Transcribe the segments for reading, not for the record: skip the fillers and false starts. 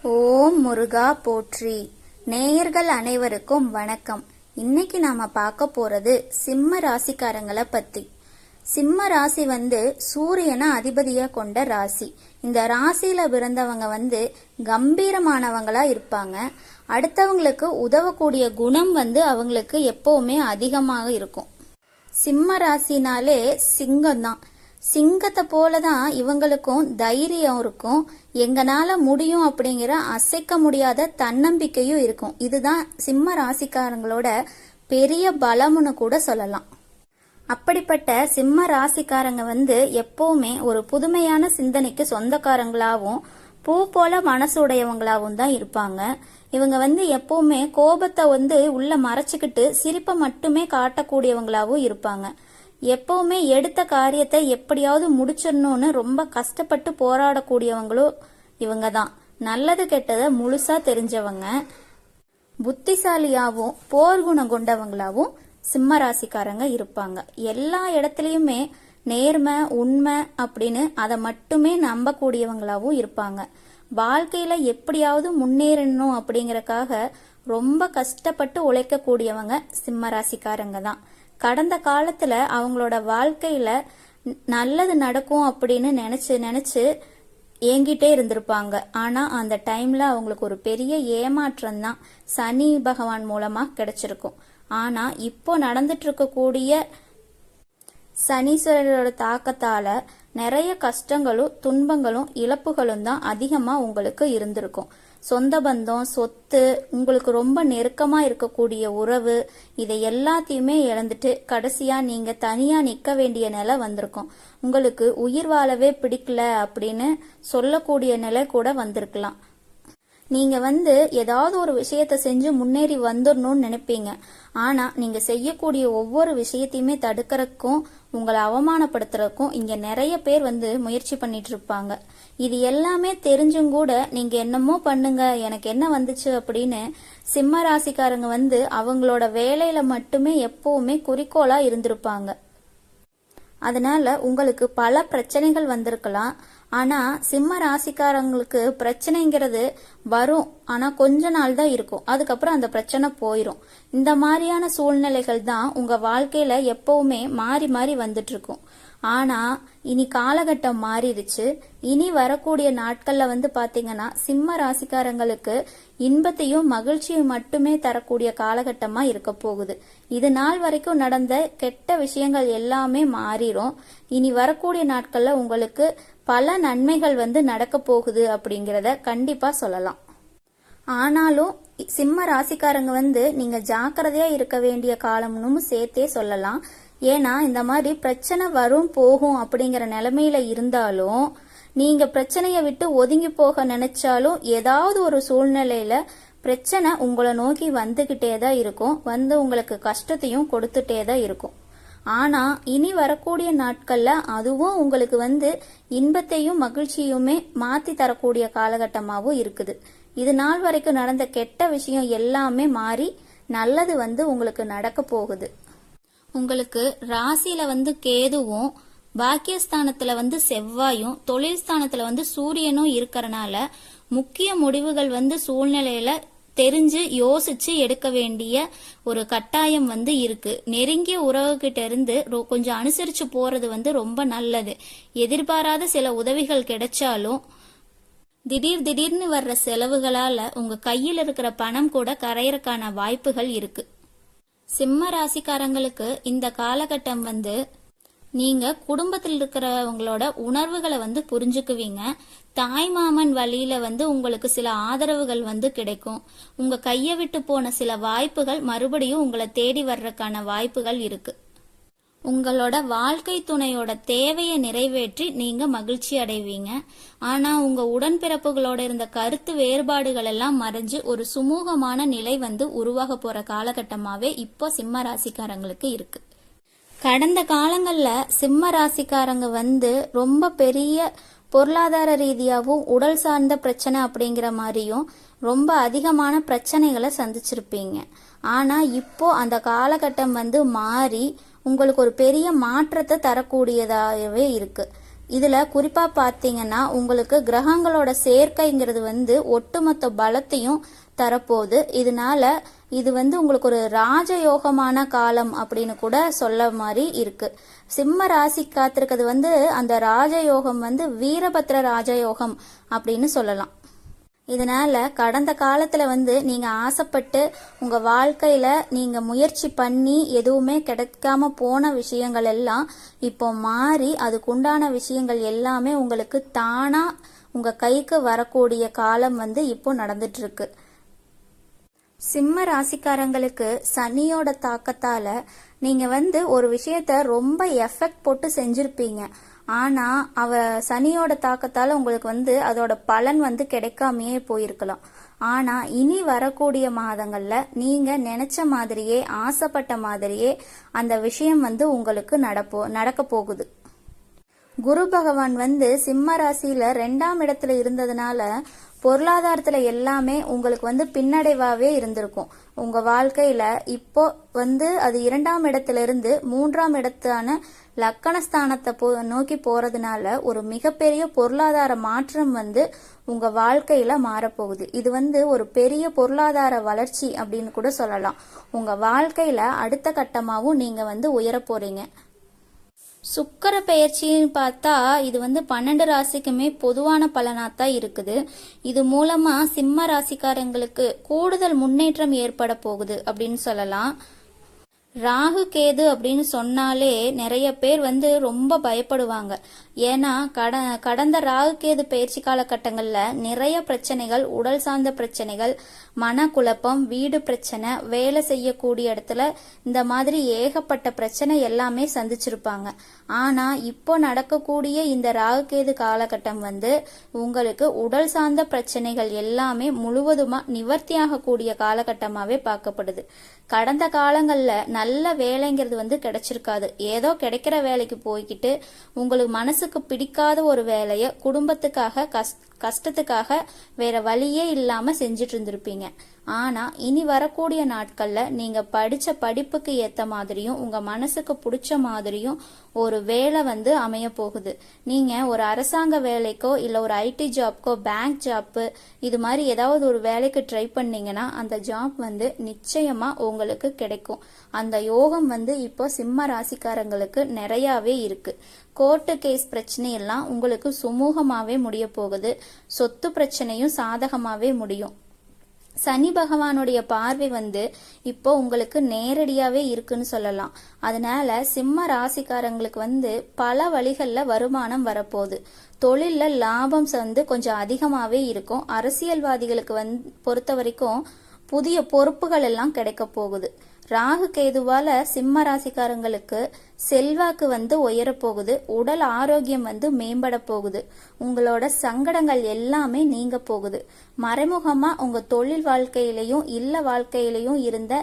ஓம் முருகா போற்றி. நேயர்கள் அனைவருக்கும் வணக்கம். இன்னைக்கு நாம பார்க்க போறது சிம்ம ராசிக்காரங்களை பத்தி. சிம்ம ராசி சூரியனை அதிபதியா கொண்ட ராசி. இந்த ராசியில பிறந்தவங்க கம்பீரமானவங்களா இருப்பாங்க. அடுத்தவங்களுக்கு உதவக்கூடிய குணம் அவங்களுக்கு எப்பவுமே அதிகமாக இருக்கும். சிம்ம ராசினாலே சிங்கம் தான். சிங்கத்தை போலதான் இவங்களுக்கும் தைரியம் இருக்கும். எங்கனால முடியும் அப்படிங்கிற அசைக்க முடியாத தன்னம்பிக்கையும் இருக்கும். இதுதான் சிம்ம ராசிக்காரங்களோட பெரிய பலம்னு கூட சொல்லலாம். அப்படிப்பட்ட சிம்ம ராசிக்காரங்க எப்பவுமே ஒரு புதுமையான சிந்தனைக்கு சொந்தக்காரங்களாவும் பூ போல மனசுடையவங்களாவும் தான் இருப்பாங்க. இவங்க எப்பவுமே கோபத்தை உள்ள மறைச்சுக்கிட்டு சிரிப்பை மட்டுமே காட்டக்கூடியவங்களாவும் இருப்பாங்க. எப்பவுமே எடுத்த காரியத்தை எப்படியாவது முடிச்சிடணும்னு ரொம்ப கஷ்டப்பட்டு போராடக்கூடியவங்களும் இவங்க தான். நல்லது கெட்டதை முழுசா தெரிஞ்சவங்க. புத்திசாலியாவும் போர்க்குணம் கொண்டவங்களாவும் சிம்ம ராசிக்காரங்க இருப்பாங்க. எல்லா இடத்துலயுமே நேர்மை உண்மை அப்படின்னு அதை மட்டுமே நம்பக்கூடியவங்களாவும் இருப்பாங்க. வாழ்க்கையில எப்படியாவது முன்னேறணும் அப்படிங்கறக்காக ரொம்ப கஷ்டப்பட்டு உழைக்கக்கூடியவங்க சிம்ம ராசிக்காரங்க தான். கடந்த காலத்துல அவங்களோட வாழ்க்கையில நல்லது நடக்கும் அப்படின்னு நினைச்சு ஏங்கிட்டே இருந்திருப்பாங்க. ஆனா அந்த டைம்ல அவங்களுக்கு ஒரு பெரிய ஏமாற்றம் தான் சனி பகவான் மூலமா கிடைச்சிருக்கும். ஆனா இப்போ நடந்துட்டு இருக்கக்கூடிய சனீஸ்வரரோட தாக்கத்தால நிறைய கஷ்டங்களும் துன்பங்களும் இழப்புகளும் தான் அதிகமா உங்களுக்கு இருந்திருக்கும். சொந்த பந்தம், சொத்து, உங்களுக்கு ரொம்ப நெருக்கமா இருக்கக்கூடிய உறவு, இதை எல்லாத்தையுமே இழந்துட்டு கடைசியா நீங்க தனியா நிக்க வேண்டிய நிலை வந்திருக்கும். உங்களுக்கு உயிர் வாழவே பிடிக்கல அப்படின்னு சொல்லக்கூடிய நிலை கூட வந்திருக்கலாம். நீங்க ஏதாவது ஒரு விஷயத்த செஞ்சு முன்னேறி வந்துடணும்னு நினைப்பீங்க. ஆனா நீங்க செய்யக்கூடிய ஒவ்வொரு விஷயத்தையுமே தடுக்கிறதுக்கும் உங்களை அவமானப்படுத்துறதுக்கும் இங்க நிறைய பேர் முயற்சி பண்ணிட்டு இருப்பாங்க. இது எல்லாமே தெரிஞ்சும் கூட நீங்க என்னமோ பண்ணுங்க, எனக்கு என்ன வந்துச்சு அப்படின்னு சிம்ம ராசிக்காரங்க அவங்களோட வேலையில மட்டுமே எப்பவுமே குறிக்கோளா இருந்திருப்பாங்க. அதனால உங்களுக்கு பல பிரச்சனைகள் வந்திருக்கலாம். ஆனா சிம்ம ராசிக்காரங்களுக்கு பிரச்சனைங்கிறது வரும், ஆனா கொஞ்ச நாள் தான் இருக்கும். அதுக்கப்புறம் அந்த பிரச்சனை போயிரும். இந்த மாதிரியான சூழ்நிலைகள் தான் உங்க வாழ்க்கையில எப்பவுமே மாறி மாறி வந்துட்டு இருக்கும். ஆனா இனி காலகட்டம் மாறிடுச்சு. இனி வரக்கூடிய நாட்கள்ல பாத்தீங்கன்னா சிம்ம ராசிக்காரங்களுக்கு இன்பத்தையும் மகிழ்ச்சியும் மட்டுமே தரக்கூடிய காலகட்டமா இருக்க போகுது. இது நாள் வரைக்கும் நடந்த கெட்ட விஷயங்கள் எல்லாமே மாறிடும். இனி வரக்கூடிய நாட்கள்ல உங்களுக்கு பல நன்மைகள் நடக்க போகுது அப்படிங்கறத கண்டிப்பா சொல்லலாம். ஆனாலும் சிம்ம ராசிக்காரங்க நீங்க ஜாக்கிரதையா இருக்க வேண்டிய காலம்னு சேர்த்தே சொல்லலாம். ஏன்னா இந்த மாதிரி பிரச்சனை வரும் போகும் அப்படிங்கிற நிலைமையில இருந்தாலும் நீங்க பிரச்சனைய விட்டு ஒதுங்கி போக நினைச்சாலும் ஏதாவது ஒரு சூழ்நிலையில பிரச்சனை உங்களை நோக்கி வந்துகிட்டே தான் இருக்கும். உங்களுக்கு கஷ்டத்தையும் கொடுத்துட்டே தான் இருக்கும். ஆனா இனி வரக்கூடிய நாட்கள்ல அதுவும் உங்களுக்கு இன்பத்தையும் மகிழ்ச்சியுமே மாத்தி தரக்கூடிய காலகட்டமாவும் இருக்குது. இது நாள் வரைக்கும் நடந்த கெட்ட விஷயம் எல்லாமே மாறி நல்லது உங்களுக்கு நடக்க போகுது. உங்களுக்கு ராசியில கேதுவும், பாக்கியஸ்தானத்துல செவ்வாயும், தொழில் ஸ்தானத்துல சூரியனும் இருக்கறனால முக்கிய முடிவுகள் சூழ்நிலையில தெரிஞ்சு யோசிச்சு எடுக்க வேண்டிய ஒரு கட்டாயம் இருக்கு. நெருங்கிய உறவுகிட்ட இருந்து கொஞ்சம் அனுசரிச்சு போறது ரொம்ப நல்லது. எதிர்பாராத சில உதவிகள் கிடைச்சாலும் திடீர்னு வர்ற செலவுகளால உங்க கையில் இருக்கிற பணம் கூட கரையறக்கான வாய்ப்புகள் இருக்கு. சிம்ம ராசிக்காரங்களுக்கு இந்த காலகட்டம் நீங்க குடும்பத்தில் இருக்கிறவங்களோட உணர்வுகளை புரிஞ்சுக்குவீங்க. தாய் மாமன் வழியில உங்களுக்கு சில ஆதரவுகள் கிடைக்கும். உங்க கைய விட்டு போன சில வாய்ப்புகள் மறுபடியும் உங்களை தேடி வர்றதுக்கான வாய்ப்புகள் இருக்கு. உங்களோட வாழ்க்கை துணையோட தேவையை நிறைவேற்றி நீங்க மகிழ்ச்சி அடைவீங்க. ஆனா உங்க உடன்பிறப்புகளோட இருந்த கருத்து வேறுபாடுகள் எல்லாம் மறைஞ்சு ஒரு சுமூகமான நிலை உருவாக போற காலகட்டமாவே இப்போ சிம்ம ராசிக்காரங்களுக்கு இருக்கு. கடந்த காலங்கள்ல சிம்ம ராசிக்காரங்க ரொம்ப பெரிய பொருளாதார ரீதியாகவும் உடல் சார்ந்த பிரச்சனை அப்படிங்கிற மாதிரியும் ரொம்ப அதிகமான பிரச்சனைகளை சந்திச்சிருப்பீங்க. ஆனா இப்போ அந்த காலகட்டம் மாறி உங்களுக்கு ஒரு பெரிய மாற்றத்தை தரக்கூடியதாகவே இருக்கு. இதுல குறிப்பா பாத்தீங்கன்னா உங்களுக்கு கிரகங்களோட சேர்க்கைங்கிறது வந்து ஒட்டுமொத்த பலத்தையும் தரப்போகுது. இதனால இது வந்து உங்களுக்கு ஒரு ராஜயோகமான காலம் அப்படின்னு கூட சொல்ல மாதிரி இருக்கு. சிம்ம ராசி காத்திருக்கிறது வந்து அந்த ராஜயோகம் வந்து வீரபத்ர ராஜயோகம் அப்படின்னு சொல்லலாம். இதனால கடந்த காலத்துல வந்து நீங்க ஆசைப்பட்டு உங்க வாழ்க்கையில நீங்க முயற்சி பண்ணி எதுவுமே கிடைக்காம போன விஷயங்கள் எல்லாம் இப்போ மாறி அதுக்குண்டான விஷயங்கள் எல்லாமே உங்களுக்கு தானா உங்க கைக்கு வரக்கூடிய காலம் வந்து இப்போ நடந்துட்டு இருக்கு. சிம்ம ராசிக்காரங்களுக்கு சனியோட தாக்கத்தால நீங்க வந்து ஒரு விஷயத்த ரொம்ப எஃபெக்ட் போட்டு செஞ்சிருப்பீங்க. ஆனா சனியோட தாக்கத்தால உங்களுக்கு வந்து அதோட பலன் வந்து கிடைக்காமையே போயிருக்கலாம். ஆனா இனி வரக்கூடிய மாதங்கள்ல நீங்க நினைச்ச மாதிரியே ஆசைப்பட்ட மாதிரியே அந்த விஷயம் வந்து உங்களுக்கு நடக்க போகுது. குரு பகவான் வந்து சிம்ம ராசியில 2ஆம் இடத்துல இருந்ததுனால பொருளாதாரத்துல எல்லாமே உங்களுக்கு வந்து பின்னடைவாவே இருந்திருக்கும். உங்க வாழ்க்கையில இப்போ வந்து அது 2ஆம் இடத்துல இருந்து 3ஆம் இடத்தான லக்கணஸ்தானத்தை நோக்கி போறதுனால ஒரு மிகப்பெரிய பொருளாதார மாற்றம் வந்து உங்க வாழ்க்கையில மாறப்போகுது. இது வந்து ஒரு பெரிய பொருளாதார வளர்ச்சி அப்படின்னு கூட சொல்லலாம். உங்க வாழ்க்கையில அடுத்த கட்டமாவும் நீங்க வந்து உயர போறீங்க. சுக்கிர பெயர்ச்சின்னு பார்த்தா இது வந்து 12 ராசிக்குமே பொதுவான பலனாத்தான் இருக்குது. இது மூலமா சிம்ம ராசிக்காரங்களுக்கு கூடுதல் முன்னேற்றம் ஏற்பட போகுது அப்படின்னு சொல்லலாம். ராகு கேது அப்படின்னு சொன்னாலே நிறைய பேர் வந்து ரொம்ப பயப்படுவாங்க. ஏன்னா கடந்த ராகு கேது பயிற்சி காலகட்டங்கள்ல நிறைய பிரச்சனைகள், உடல் சார்ந்த பிரச்சனைகள், மனக்குழப்பம், வீடு பிரச்சனை, வேலை செய்யக்கூடிய இடத்துல இந்த மாதிரி ஏகப்பட்ட பிரச்சனை எல்லாமே சந்திச்சிருப்பாங்க. ஆனா இப்போ நடக்கக்கூடிய இந்த ராகு கேது காலகட்டம் வந்து உங்களுக்கு உடல் சார்ந்த பிரச்சனைகள் எல்லாமே முழுவதுமா நிவர்த்தியாகக்கூடிய காலகட்டமாவே பார்க்கப்படுது. கடந்த காலங்கள்ல நல்ல வேலைங்கிறது வந்து கிடைச்சிருக்காது. ஏதோ கிடைக்கிற வேலைக்கு போய்கிட்டு உங்களுக்கு மனசுக்கு பிடிக்காத ஒரு வேலைய குடும்பத்துக்காக கஷ்டத்துக்காக வேற வழியே இல்லாம செஞ்சுட்டு இருந்திருப்பீங்க. ஆனா இனி வரக்கூடிய நாட்கள்ல நீங்க படிச்ச படிப்புக்கு ஏத்த மாதிரியும் உங்க மனசுக்கு பிடிச்ச மாதிரியும் ஒரு வேலை வந்து அமைய போகுது. நீங்க ஒரு அரசாங்க வேலைக்கோ இல்ல ஒரு ஐடி ஜாப்க்கோ, பேங்க் ஜாப், இது மாதிரி ஏதாவது ஒரு வேலைக்கு ட்ரை பண்ணீங்கன்னா அந்த ஜாப் வந்து நிச்சயமா உங்களுக்கு கிடைக்கும். அந்த யோகம் வந்து இப்போ சிம்ம ராசிக்காரங்களுக்கு நிறையவே இருக்கு. கோர்ட்டு கேஸ் பிரச்சனை எல்லாம் உங்களுக்கு சுமூகமாவே முடிய போகுது. சொத்து பிரச்சனையும் சாதகமாவே முடியும். சனி பகவானுடைய பார்வை வந்து இப்போ உங்களுக்கு நேரடியாவே இருக்குன்னு சொல்லலாம். அதனால சிம்ம ராசிக்காரங்களுக்கு வந்து பல வழிகள்ல வருமானம் வரப்போகுது. தொழில்ல லாபம் வந்து கொஞ்சம் அதிகமாவே இருக்கும். அரசியல்வாதிகளுக்கு பொறுத்த வரைக்கும் புதிய பொறுப்புகள் எல்லாம் கிடைக்க போகுது. ராகு கேதுவால சிம்ம ராசிக்காரங்களுக்கு செல்வாக்கு வந்து உயரப்போகுது. உடல் ஆரோக்கியம் வந்து மேம்பட போகுது. உங்களோட சங்கடங்கள் எல்லாமே நீங்க போகுது. மறைமுகமா உங்க தொழில் வாழ்க்கையிலையும் இல்ல வாழ்க்கையிலையும் இருந்த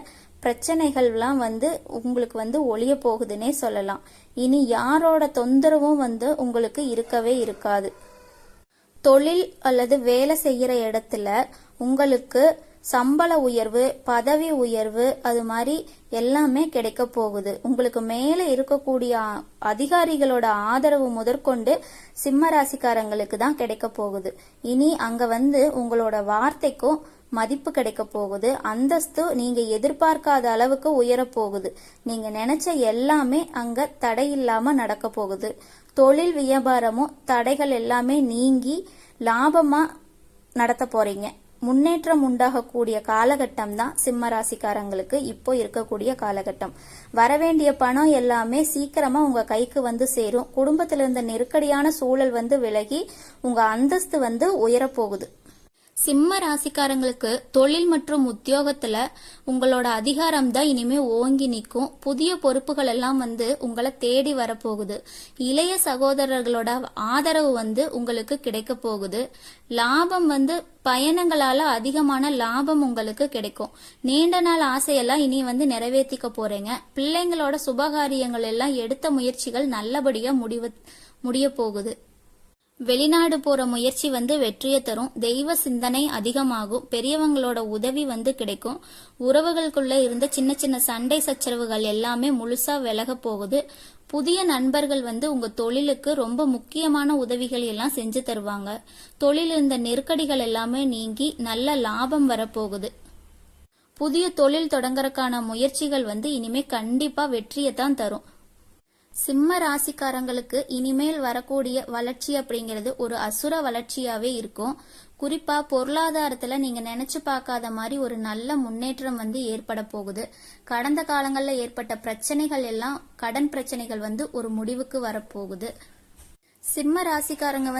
பிரச்சனைகள்லாம் வந்து உங்களுக்கு வந்து ஒழிய போகுதுன்னே சொல்லலாம். இனி யாரோட தொந்தரவும் வந்து உங்களுக்கு இருக்கவே இருக்காது. தொழில் அல்லது வேலை செய்யற இடத்துல உங்களுக்கு சம்பள உயர்வு, பதவி உயர்வு, அது மாதிரி எல்லாமே கிடைக்க போகுது. உங்களுக்கு மேல இருக்கக்கூடிய அதிகாரிகளோட ஆதரவு முதற்கொண்டு சிம்ம ராசிக்காரங்களுக்கு தான் கிடைக்க போகுது. இனி அங்க வந்து உங்களோட வார்த்தைக்கும் மதிப்பு கிடைக்க போகுது. அந்தஸ்து நீங்க எதிர்பார்க்காத அளவுக்கு உயர போகுது. நீங்க நினைச்ச எல்லாமே அங்க தடை இல்லாம நடக்க போகுது. தொழில் வியாபாரமும் தடைகள் எல்லாமே நீங்கி லாபமா நடத்த போறீங்க. முன்னேற்றம் உண்டாகக்கூடிய காலகட்டம் தான் சிம்ம ராசிக்காரங்களுக்கு இப்போ இருக்கக்கூடிய காலகட்டம். வரவேண்டிய பணம் எல்லாமே சீக்கிரமா உங்க கைக்கு வந்து சேரும். குடும்பத்துல இருந்த நெருக்கடியான சூழல் வந்து விலகி உங்க அந்தஸ்து வந்து உயரப்போகுது. சிம்ம ராசிக்காரங்களுக்கு தொழில் மற்றும் உத்தியோகத்துல உங்களோட அதிகாரம் தான் இனிமே ஓங்கி நிற்கும். புதிய பொறுப்புகள் எல்லாம் வந்து உங்களை தேடி வரப்போகுது. இளைய சகோதரர்களோட ஆதரவு வந்து உங்களுக்கு கிடைக்க போகுது. லாபம் வந்து பயணங்களால அதிகமான லாபம் உங்களுக்கு கிடைக்கும். நீண்ட நாள் ஆசையெல்லாம் இனி வந்து நிறைவேற்றிக்க போறீங்க. பிள்ளைங்களோட சுபகாரியங்கள் எல்லாம் எடுத்த முயற்சிகள் நல்லபடியா முடிய போகுது. வெளிநாடு போற முயற்சி வந்து வெற்றியை தரும். தெய்வ சிந்தனை அதிகமாகும். பெரியவங்களோட உதவி வந்து கிடைக்கும். உறவுகளுக்குள்ள இருந்த சின்ன சின்ன சண்டை சச்சரவுகள் எல்லாமே முழுசா விலக போகுது. புதிய நண்பர்கள் உங்க தொழிலுக்கு ரொம்ப முக்கியமான உதவிகள் எல்லாம் செஞ்சு தருவாங்க. தொழில் இருந்த நெருக்கடிகள் எல்லாமே நீங்கி நல்ல லாபம் வரப்போகுது. புதிய தொழில் தொடங்கறதுக்கான முயற்சிகள் இனிமே கண்டிப்பா வெற்றியைத்தான் தரும். சிம்ம ராசிக்காரங்களுக்கு இனிமேல் வரக்கூடிய வளர்ச்சி அப்படிங்கிறது ஒரு அசுர வளர்ச்சியாவே இருக்கும். குறிப்பா பொருளாதாரத்துல நீங்க நினைச்சு பார்க்காத மாதிரி ஒரு நல்ல முன்னேற்றம் ஏற்பட போகுது. கடந்த காலங்கள்ல ஏற்பட்ட பிரச்சனைகள் எல்லாம், கடன் பிரச்சனைகள் ஒரு முடிவுக்கு வரப்போகுது. சிம்ம ராசிக்காரங்க